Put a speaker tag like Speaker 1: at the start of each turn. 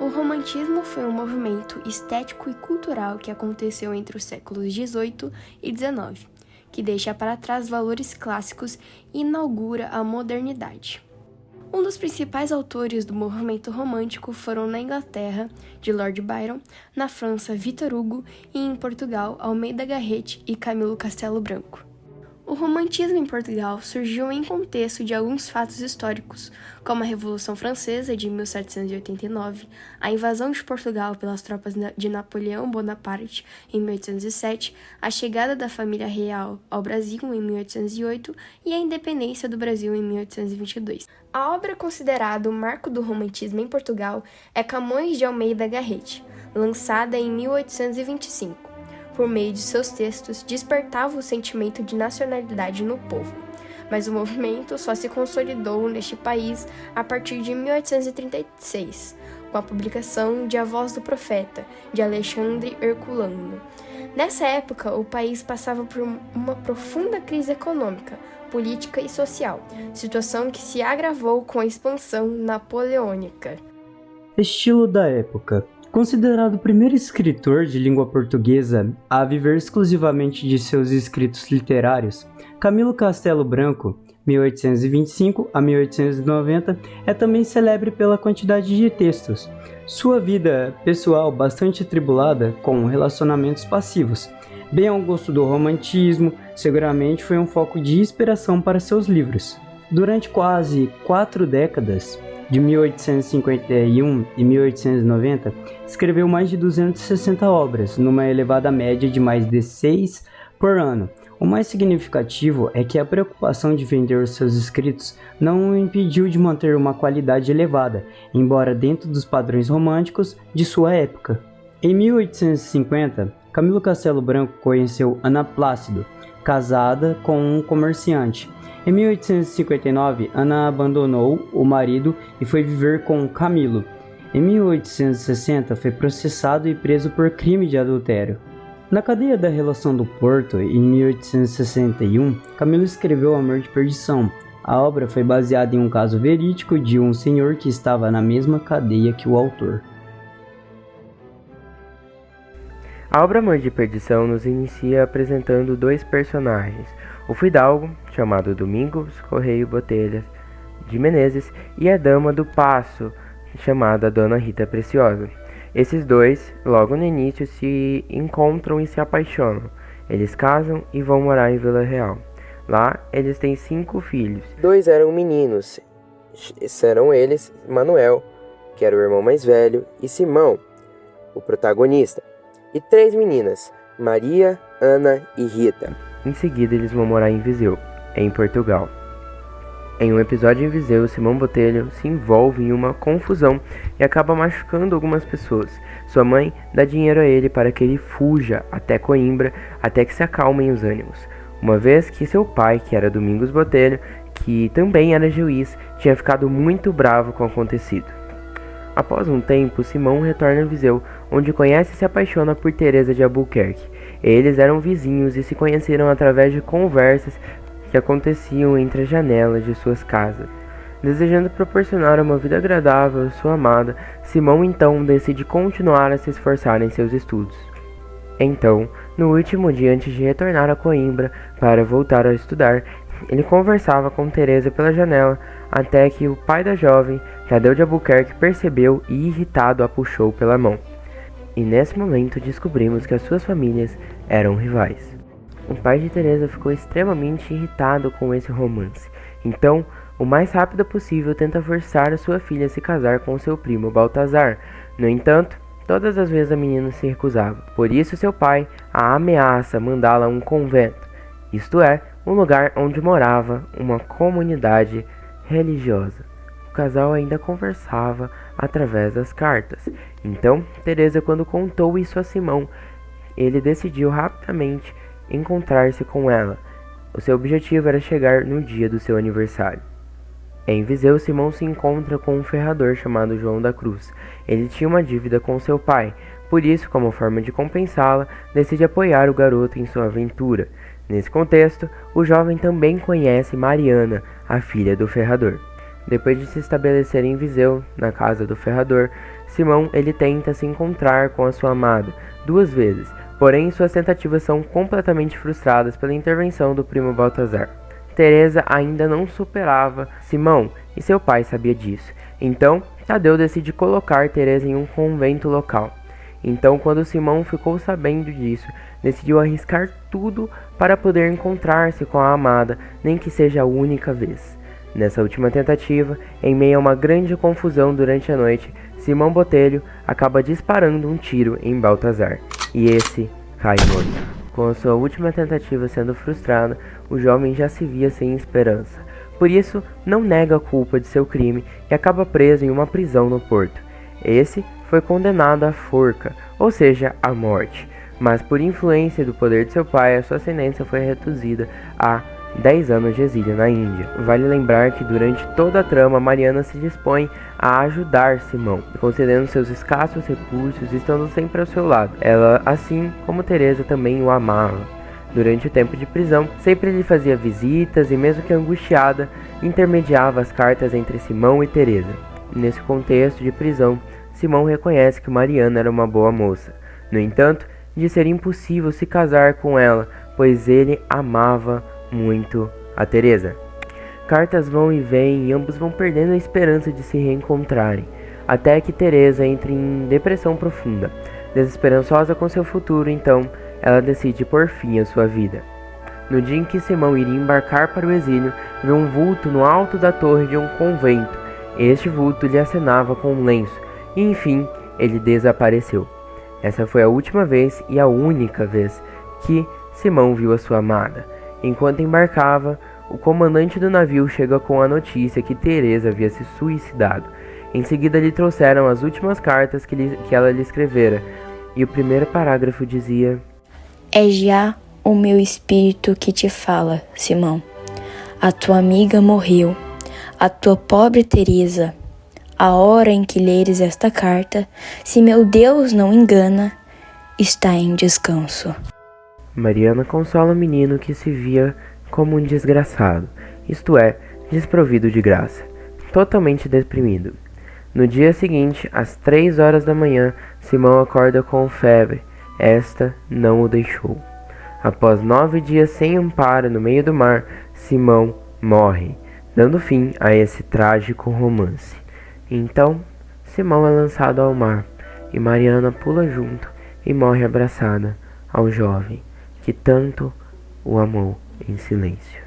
Speaker 1: O romantismo foi um movimento estético e cultural que aconteceu entre os séculos XVIII e XIX, que deixa para trás valores clássicos e inaugura a modernidade. Um dos principais autores do movimento romântico foram na Inglaterra, de Lord Byron, na França, Victor Hugo e em Portugal, Almeida Garrett e Camilo Castelo Branco. O romantismo em Portugal surgiu em contexto de alguns fatos históricos, como a Revolução Francesa de 1789, a invasão de Portugal pelas tropas de Napoleão Bonaparte em 1807, a chegada da família real ao Brasil em 1808 e a independência do Brasil em 1822. A obra considerada o marco do romantismo em Portugal é Camões de Almeida Garrett, lançada em 1825. Por meio de seus textos, despertava o sentimento de nacionalidade no povo, mas o movimento só se consolidou neste país a partir de 1836, com a publicação de A Voz do Profeta, de Alexandre Herculano. Nessa época, o país passava por uma profunda crise econômica, política e social, situação que se agravou com a expansão napoleônica.
Speaker 2: Estilo da época. Considerado o primeiro escritor de língua portuguesa a viver exclusivamente de seus escritos literários, Camilo Castelo Branco, 1825 a 1890, é também célebre pela quantidade de textos. Sua vida pessoal bastante atribulada, com relacionamentos passivos, bem ao gosto do romantismo, seguramente foi um foco de inspiração para seus livros. Durante quase 4 décadas, de 1851 e 1890, escreveu mais de 260 obras, numa elevada média de mais de 6 por ano. O mais significativo é que a preocupação de vender os seus escritos não o impediu de manter uma qualidade elevada, embora dentro dos padrões românticos de sua época. Em 1850, Camilo Castelo Branco conheceu Ana Plácido, casada com um comerciante. Em 1859, Ana abandonou o marido e foi viver com Camilo. Em 1860, foi processado e preso por crime de adultério. Na cadeia da Relação do Porto, em 1861, Camilo escreveu Amor de Perdição. A obra foi baseada em um caso verídico de um senhor que estava na mesma cadeia que o autor.
Speaker 3: A obra Amor de Perdição nos inicia apresentando 2 personagens, o fidalgo, chamado Domingos Correio Botelhas de Menezes, e a dama do paço, chamada Dona Rita Preciosa. Esses 2, logo no início, se encontram e se apaixonam. Eles casam e vão morar em Vila Real. Lá, eles têm 5 filhos. 2 eram meninos, serão eles Manuel, que era o irmão mais velho, e Simão, o protagonista. E 3 meninas, Maria, Ana e Rita. Em seguida, eles vão morar em Viseu, em Portugal. Em um episódio em Viseu, Simão Botelho se envolve em uma confusão e acaba machucando algumas pessoas. Sua mãe dá dinheiro a ele para que ele fuja até Coimbra, até que se acalmem os ânimos. Uma vez que seu pai, que era Domingos Botelho, que também era juiz, tinha ficado muito bravo com o acontecido. Após um tempo, Simão retorna a Viseu, onde conhece e se apaixona por Teresa de Albuquerque. Eles eram vizinhos e se conheceram através de conversas que aconteciam entre as janelas de suas casas. Desejando proporcionar uma vida agradável à sua amada, Simão então decide continuar a se esforçar em seus estudos. Então, no último dia antes de retornar a Coimbra para voltar a estudar, ele conversava com Teresa pela janela, até que o pai da jovem, Tadeu de Albuquerque, percebeu e irritado a puxou pela mão. E nesse momento descobrimos que as suas famílias eram rivais. O pai de Teresa ficou extremamente irritado com esse romance. Então, o mais rápido possível, tenta forçar a sua filha a se casar com seu primo Baltazar. No entanto, todas as vezes a menina se recusava. Por isso seu pai a ameaça mandá-la a um convento, isto é, um lugar onde morava uma comunidade religiosa. O casal ainda conversava através das cartas. Então, Teresa, quando contou isso a Simão, ele decidiu rapidamente encontrar-se com ela. O seu objetivo era chegar no dia do seu aniversário. Em Viseu, Simão se encontra com um ferrador chamado João da Cruz. Ele tinha uma dívida com seu pai, por isso, como forma de compensá-la, decide apoiar o garoto em sua aventura. Nesse contexto, o jovem também conhece Mariana, a filha do ferrador. Depois de se estabelecer em Viseu, na casa do ferrador, Simão ele tenta se encontrar com a sua amada 2 vezes, porém suas tentativas são completamente frustradas pela intervenção do primo Baltazar. Teresa ainda não superava Simão e seu pai sabia disso. Então, Tadeu decide colocar Teresa em um convento local. Então, quando Simão ficou sabendo disso, decidiu arriscar tudo para poder encontrar-se com a amada, nem que seja a única vez. Nessa última tentativa, em meio a uma grande confusão durante a noite, Simão Botelho acaba disparando um tiro em Baltazar, e esse cai morto. Com a sua última tentativa sendo frustrada, o jovem já se via sem esperança. Por isso, não nega a culpa de seu crime e acaba preso em uma prisão no Porto. Esse foi condenado à forca, ou seja, à morte, mas por influência do poder de seu pai, a sua sentença foi reduzida a 10 anos de exílio na Índia. Vale lembrar que durante toda a trama, Mariana se dispõe a ajudar Simão, concedendo seus escassos recursos e estando sempre ao seu lado. Ela, assim como Teresa, também o amava. Durante o tempo de prisão, sempre lhe fazia visitas e, mesmo que angustiada, intermediava as cartas entre Simão e Teresa. Nesse contexto de prisão, Simão reconhece que Mariana era uma boa moça. No entanto, diz ser impossível se casar com ela, pois ele amava muito a Teresa. Cartas vão e vêm e ambos vão perdendo a esperança de se reencontrarem, até que Teresa entra em depressão profunda. Desesperançosa com seu futuro, então, ela decide pôr fim à sua vida. No dia em que Simão iria embarcar para o exílio, vê um vulto no alto da torre de um convento. Este vulto lhe acenava com um lenço, e enfim, ele desapareceu. Essa foi a última vez e a única vez que Simão viu a sua amada. Enquanto embarcava, o comandante do navio chega com a notícia que Teresa havia se suicidado. Em seguida lhe trouxeram as últimas cartas que ela lhe escrevera, e o primeiro parágrafo dizia:
Speaker 4: É já o meu espírito que te fala, Simão. A tua amiga morreu, a tua pobre Teresa. A hora em que leres esta carta, se meu Deus não engana, está em descanso.
Speaker 3: Mariana consola o menino que se via como um desgraçado, isto é, desprovido de graça, totalmente deprimido. No dia seguinte, às 3 horas da manhã, Simão acorda com febre. Esta não o deixou. Após 9 dias sem amparo no meio do mar, Simão morre, dando fim a esse trágico romance. Então, Simão é lançado ao mar, e Mariana pula junto e morre abraçada ao jovem que tanto o amou em silêncio.